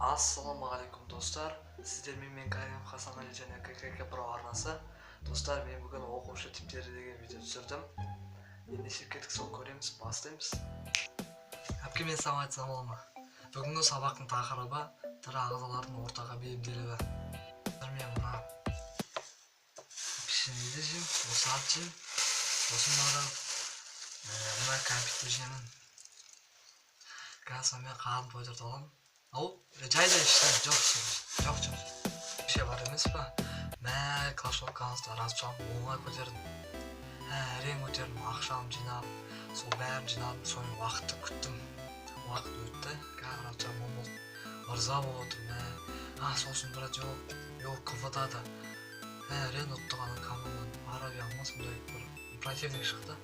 Ассалаумағалейкум достар, сіздермен мен Карим Хасанали және ККК Про арнасы. Достар, мен бүгін оқушы типтері деген видео түсірдім. Ендеше кеттік, сол көреміз, бастаймыз. Әпке, мен саған айтсам бола ма? Бүгінгі сабақтың тақырыбы тірі ағзалардың ортаға бейімделуі. Мен мына пішінді жеймін, осы ат жеймін, сосын мына компьютер жеймін. Қазір мен қағын тойдырды аламын. Жайда іштен, жоқ. Ше бар емес па? Мә, клашовкаңызды разып оңай көтердім. Әрең көтердім, ақшам жинап, сол бәрін жинадым, соның уақытты күттім. Уақыт өтті, қазір разып болды. Ырза болып отырмын. Сосын бірі жоқ, КВД-да. Әрең ұттығаны командан Арабияға сондай бір противник шықты.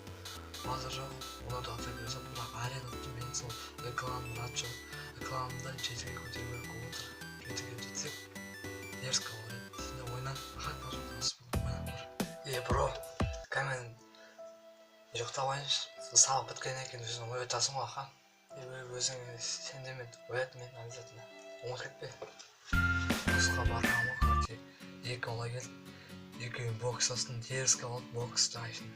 Базар жоқ, оларды ата берсем, бірақ әрең ұттым. Мен сол экланым разып экранымда жетіге көтеру керек болып отыр. Жетіге жетсек, дерзко болады. Сенде ойнан, қақпа жоқ насып болып ойнан бар. Бро, кәмен жоқтап ойыншы. Сабақ біткеннен кейін өзің оятасың ғой, аха. Өзің сендемен оят мен обязательно. Оңай кетпе. Боксқа барғанмы, короче, екі олай келді. Екеуін боксасын дерзко алып, бокста айшын.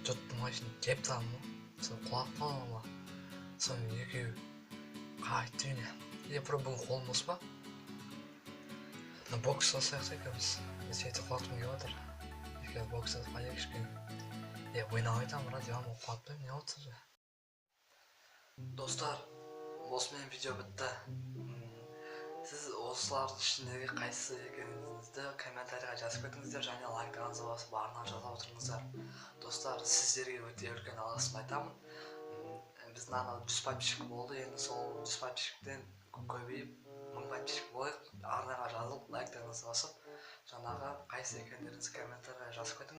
Жұттым айшын, кеп тағым. Сол құлап қалам ма? Соның екеуі қайтты үйне. Про бұл қолымыз ба? Бокс жасайық екеуміз. Жеті құлатым келіп отыр. Екеуі бокс жасап қайық ішкен. Ойнап айтамын, радионы қуатпаймын, не отыр же? Достар, осымен видео бітті. Сіз осылардың ішіндегі қайсысы екеніңізді комментарийға жазып кетіңіздер, және лайктарыңызды басып барына жаза отырыңыздар. Достар, сіздерге өте үлкен алғысым айтамын. Біздің ана 100 подписчик болды, енді сол 100 подписчиктен көбейіп 1000 подписчик болайық. Арнаға жазылып, лайктарыңызды басып, жаңағы қайсы екендеріңізді комментарийға жазып кетіңіздер.